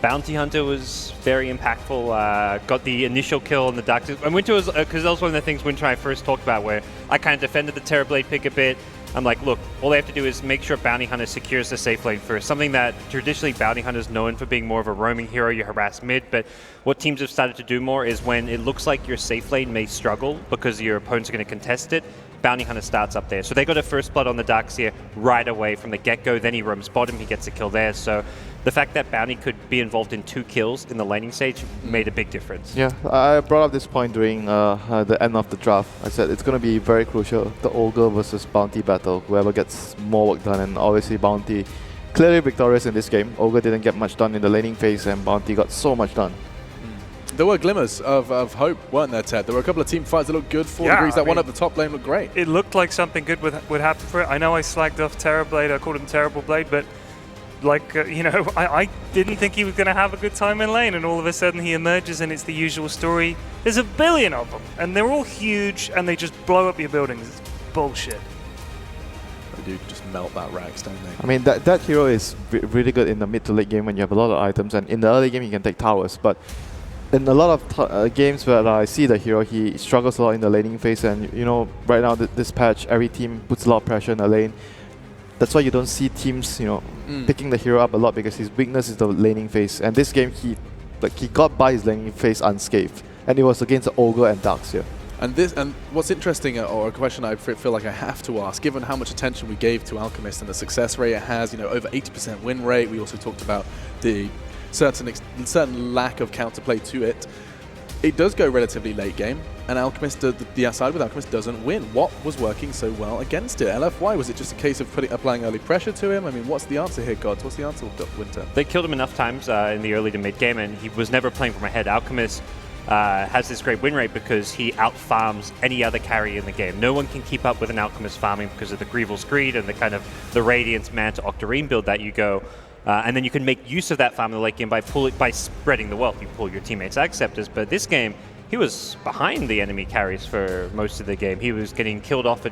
Bounty Hunter was very impactful. Got the initial kill on the Dark. And Winter was, because that was one of the things Winter and I first talked about, where I kind of defended the Terrorblade pick a bit. I'm like, look, all they have to do is make sure Bounty Hunter secures the safe lane first. Something that traditionally Bounty Hunter is known for being more of a roaming hero, you harass mid, but what teams have started to do more is when it looks like your safe lane may struggle because your opponents are going to contest it, Bounty Hunter starts up there. So they got a first blood on the Darkseer right away from the get-go, then he roams bottom, he gets a kill there. So the fact that Bounty could be involved in 2 kills in the laning stage made a big difference. Yeah, I brought up this point during the end of the draft. I said it's going to be very crucial, the Ogre versus Bounty battle, whoever gets more work done, and obviously Bounty clearly victorious in this game. Ogre didn't get much done in the laning phase, and Bounty got so much done. There were glimmers of hope, weren't there, Ted? There were a couple of team fights that looked good. 4 degrees, that one up the top lane looked great. It looked like something good would happen for it. I know I slagged off Terrorblade, I called him Terrible Blade, but like, you know, I didn't think he was going to have a good time in lane, and all of a sudden he emerges and it's the usual story. There's a billion of them, and they're all huge, and they just blow up your buildings. It's bullshit. They do just melt that Rags, don't they? I mean, that hero is really good in the mid to late game when you have a lot of items, and in the early game you can take towers, but in a lot of games where I see the hero, he struggles a lot in the laning phase, and you know, right now this patch, every team puts a lot of pressure in the lane. That's why you don't see teams, you know, picking the hero up a lot, because his weakness is the laning phase. And this game, he got by his laning phase unscathed, and it was against the Ogre and Darkseer. And what's interesting, or a question I feel like I have to ask, given how much attention we gave to Alchemist and the success rate it has, you know, over 80% win rate. We also talked about the certain lack of counterplay to it. It does go relatively late game, and Alchemist, the side with Alchemist doesn't win. What was working so well against it? LFY, was it just a case of applying early pressure to him? I mean, what's the answer here, Gods? What's the answer, Winter? They killed him enough times in the early to mid game, and he was never playing from ahead. Alchemist has this great win rate because he out-farms any other carry in the game. No one can keep up with an Alchemist farming because of the Grieval's Greed and the kind of the Radiance Manta Octarine build that you go. And then you can make use of that farm in the late game by spreading the wealth. You pull your teammates' Acceptors, but this game, he was behind the enemy carries for most of the game. He was getting killed off at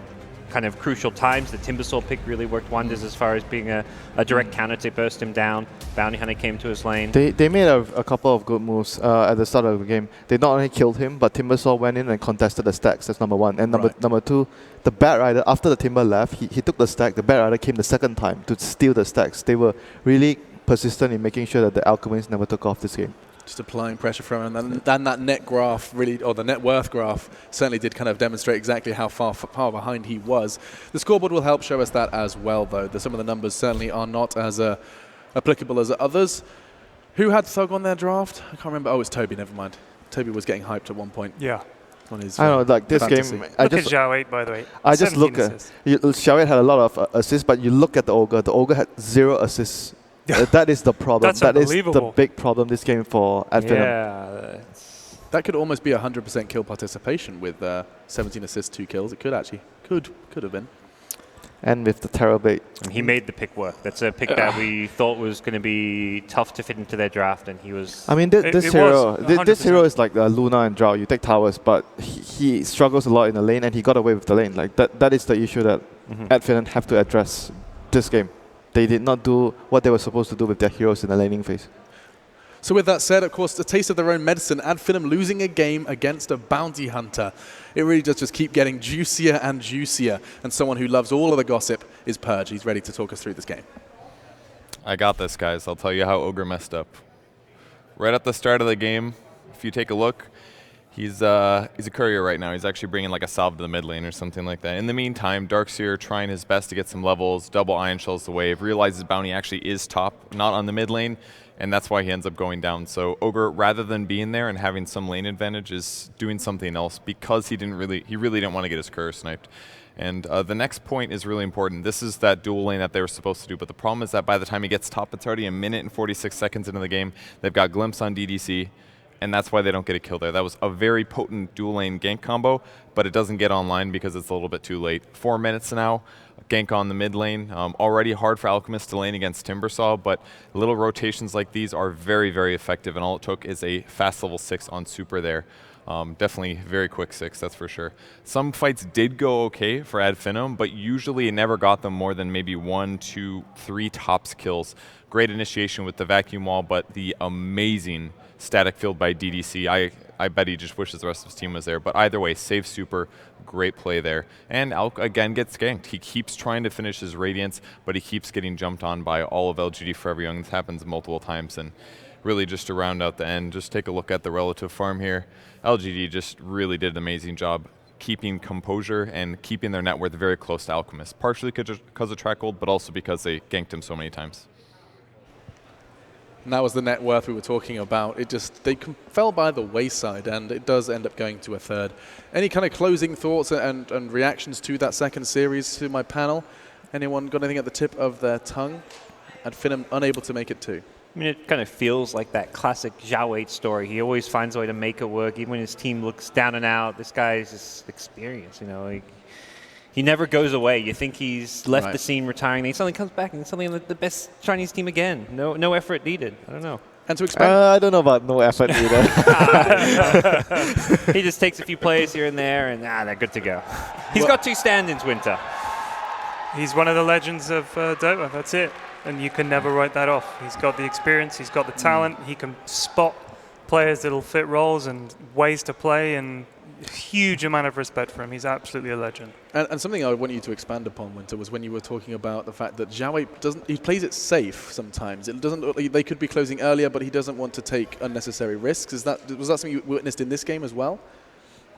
kind of crucial times. The Timbersaw pick really worked wonders as far as being a direct counter to burst him down. Bounty Hunter came to his lane. They made a couple of good moves at the start of the game. They not only killed him, but Timbersaw went in and contested the stacks. That's number one. And number two, the Bat Rider, after the Timber left, he took the stack. The Bat Rider came the second time to steal the stacks. They were really persistent in making sure that the Alchemists never took off this game. Just applying pressure from him, and then that net graph really, or the net worth graph, certainly did kind of demonstrate exactly how far behind he was. The scoreboard will help show us that as well, though. Some of the numbers certainly are not as applicable as others. Who had Thug on their draft? I can't remember. Oh, it's Toby. Never mind. Toby was getting hyped at one point. Yeah. On his, I don't know, like this fantasy game. Look at Zhao 8, by the way. I just look at Xiao 8 had a lot of assists, but you look at the Ogre. The Ogre had 0 assists. That is the problem. That is the big problem this game for FINEM. Yeah. That could almost be 100% kill participation with 17 assists, 2 kills. It could actually, could have been. And with the Terrorblade. He made the pick work. That's a pick that we thought was going to be tough to fit into their draft, and he was... I mean, this hero is like Luna and Drow. You take towers, but he struggles a lot in the lane, and he got away with the lane. Like that is the issue that FINEM have to address this game. They did not do what they were supposed to do with their heroes in the laning phase. So with that said, of course, a taste of their own medicine, FINEM losing a game against a bounty hunter. It really does just keep getting juicier and juicier. And someone who loves all of the gossip is Purge. He's ready to talk us through this game. I got this, guys. I'll tell you how Ogre messed up. Right at the start of the game, if you take a look, he's a courier right now. He's actually bringing like a salve to the mid lane or something like that. In the meantime, Darkseer trying his best to get some levels, double Ion Shells the wave, realizes Bounty actually is top, not on the mid lane, and that's why he ends up going down. So Ogre, rather than being there and having some lane advantage, is doing something else because he really didn't want to get his courier sniped. And the next point is really important. This is that dual lane that they were supposed to do, but the problem is that by the time he gets top, it's already 1 minute and 46 seconds into the game. They've got Glimpse on DDC, and that's why they don't get a kill there. That was a very potent dual lane gank combo, but it doesn't get online because it's a little bit too late. 4 minutes now, gank on the mid lane. Already hard for Alchemist to lane against Timbersaw, but little rotations like these are very, very effective, and all it took is a fast level 6 on Super there. Definitely very quick 6, that's for sure. Some fights did go okay for FINEM, but usually it never got them more than maybe 1, 2, 3 tops kills. Great initiation with the vacuum wall, but the amazing static field by DDC. I bet he just wishes the rest of his team was there. But either way, save Super, great play there. And Alk again gets ganked. He keeps trying to finish his Radiance, but he keeps getting jumped on by all of LGD.FY Young. This happens multiple times. And really just to round out the end, just take a look at the relative farm here. LGD just really did an amazing job keeping composure and keeping their net worth very close to Alchemist. Partially because of track gold, but also because they ganked him so many times. And that was the net worth we were talking about. They fell by the wayside, and it does end up going to a third. Any kind of closing thoughts and reactions to that second series to my panel? Anyone got anything at the tip of their tongue? And FINEM unable to make it too. I mean, it kind of feels like that classic Zhao 8 story. He always finds a way to make it work, even when his team looks down and out. This guy's just experienced, you know. He never goes away. You think he's left the scene retiring, then he suddenly comes back and suddenly the best Chinese team again. No effort needed. I don't know. And to expect, I don't know about no effort needed. He just takes a few plays here and there, and they're good to go. He's got 2 stand-ins, Winter. He's one of the legends of Dota. That's it. And you can never write that off. He's got the experience, he's got the talent, he can spot players that'll fit roles and ways to play, and huge amount of respect for him. He's absolutely a legend. And something I want you to expand upon, Winter, was when you were talking about the fact that Zhao he plays it safe sometimes. It doesn't look like they could be closing earlier, but he doesn't want to take unnecessary risks. Was that something you witnessed in this game as well?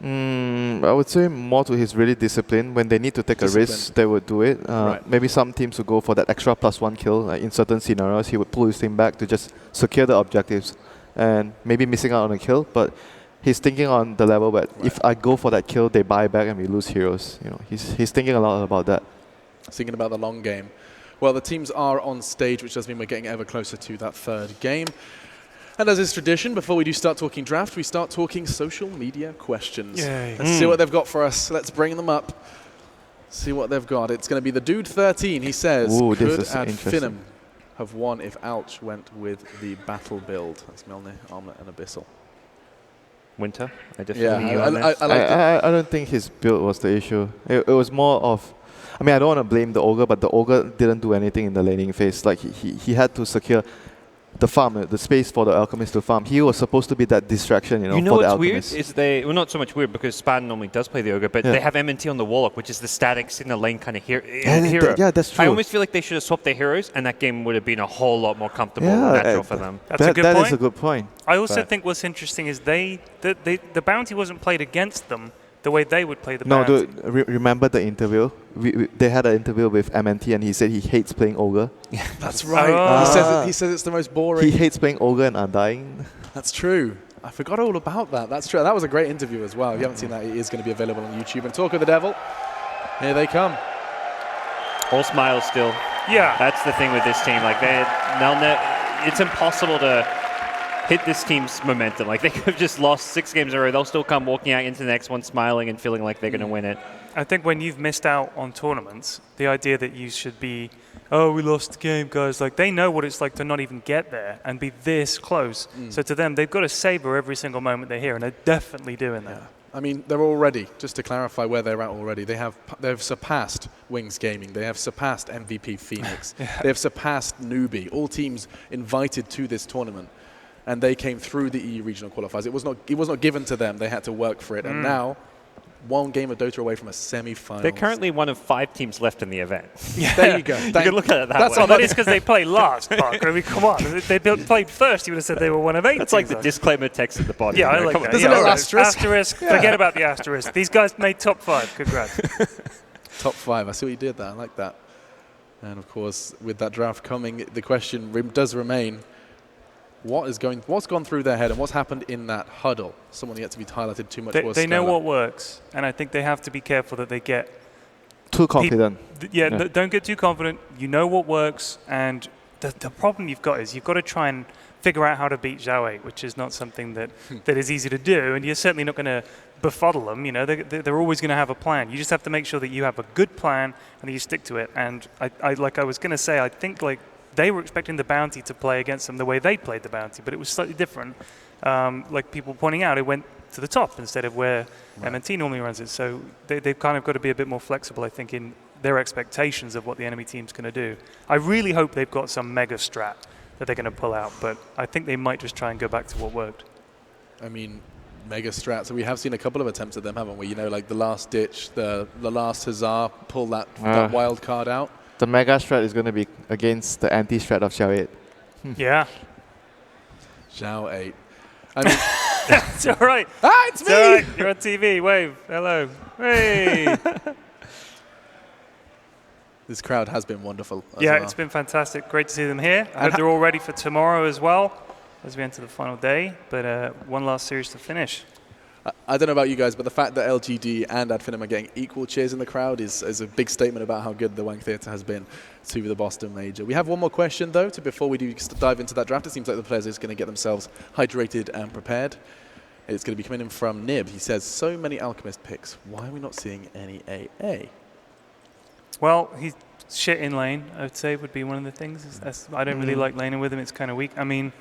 I would say more to his really discipline. When they need to take a risk, they would do it. Maybe some teams would go for that extra +1 kill. In certain scenarios, he would pull his team back to just secure the objectives and maybe missing out on a kill. But he's thinking on the level where if I go for that kill, they buy back and we lose heroes. You know, he's thinking a lot about that. Thinking about the long game. Well, the teams are on stage, which does mean we're getting ever closer to that third game. And as is tradition, before we do start talking draft, we start talking social media questions. Yay. Let's see what they've got for us. Let's bring them up. See what they've got. It's going to be the Dude 13. He says, Ooh, could FINEM have won if Alch went with the battle build? That's Milner, Armlet, and Abyssal. Winter, I definitely I don't think his build was the issue. It was more of, I mean, I don't want to blame the Ogre, but the Ogre didn't do anything in the laning phase. Like he had to secure the farm, the space for the Alchemist to farm. He was supposed to be that distraction, for the Alchemist. Weird is not so much weird because Span normally does play the Ogre, but they have MNT on the Warlock, which is the static in the lane kind of hero. Yeah, that's true. I almost feel like they should have swapped their heroes, and that game would have been a whole lot more comfortable and natural for them. That's a good point. That is a good point. I also think what's interesting is the bounty wasn't played against them the way they would play the bounty. No, dude, remember the interview? They had an interview with MNT and he said he hates playing Ogre. Yeah, that's right. He says it's the most boring. He hates playing Ogre and Undying. That's true. I forgot all about that. That's true. That was a great interview as well. If you haven't seen that, it is going to be available on YouTube. And Talk of the Devil, here they come. All smiles still. Yeah. That's the thing with this team. Like it's impossible to hit this team's momentum. Like they could have just lost 6 games in a row. They'll still come walking out into the next one smiling and feeling like they're going to win it. I think when you've missed out on tournaments, the idea that you should be, oh, we lost the game, guys. Like they know what it's like to not even get there and be this close. So to them, they've got to savor every single moment they're here, and they're definitely doing that. Yeah. I mean, they're already, just to clarify where they're at already, they've surpassed Wings Gaming, they have surpassed MVP Phoenix, they have surpassed Newbie, all teams invited to this tournament. And they came through the EU regional qualifiers. It was not given to them. They had to work for it. And now one game of Dota away from a semi-final. They're currently one of 5 teams left in the event. There you go. You can look at it that way. Oh, that is because they played last, Parker. I mean, come on. If they played first, you would have said they were one of 8. That's like the disclaimer text at the bottom. Yeah, I like that. There's a little asterisk. Asterisk. Forget about the asterisk. These guys made top 5. Congrats. Top 5. I see what you did there. I like that. And of course, with that draft coming, the question does remain: what's gone through their head, and what's happened in that huddle? Someone yet to be highlighted too much. They know what works, and I think they have to be careful that they get Too confident. Don't get too confident. You know what works, and the problem you've got is you've got to try and figure out how to beat Zhao 8, which is not something that is easy to do, and you're certainly not going to befuddle them. You know, they're always going to have a plan. You just have to make sure that you have a good plan and that you stick to it. And I like I was going to say, I think like they were expecting the bounty to play against them the way they played the bounty, but it was slightly different. Like people pointing out, it went to the top instead of where MNT normally runs it. So they've kind of got to be a bit more flexible, I think, in their expectations of what the enemy team's going to do. I really hope they've got some mega strat that they're going to pull out, but I think they might just try and go back to what worked. I mean, mega strat. So we have seen a couple of attempts at them, haven't we? You know, like the last ditch, the last Huzzah, pull that wild card out. The mega strat is going to be against the anti-strat of Zhao 8. Yeah. Zhao 8. I mean, it's all right. It's me! All right. You're on TV. Wave. Hello. Hey. This crowd has been wonderful. Yeah, well. It's been fantastic. Great to see them here. I hope they're all ready for tomorrow as well, as we enter the final day. But one last series to finish. I don't know about you guys, but the fact that LGD and FINEM are getting equal cheers in the crowd is a big statement about how good the Wang Theatre has been to the Boston Major. We have one more question, though, before we do dive into that draft. It seems like the players are just going to get themselves hydrated and prepared. It's going to be coming in from Nib. He says, so many Alchemist picks. Why are we not seeing any AA? Well, he's shit in lane, I would say, would be one of the things. I don't really like laning with him. It's kind of weak. I mean...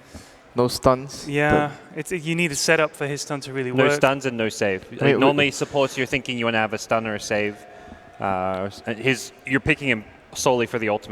No stuns. Yeah, you need a setup for his stun to really work. No stuns and no save. Normally supports, you're thinking you want to have a stun or a save. You're picking him solely for the ultimate.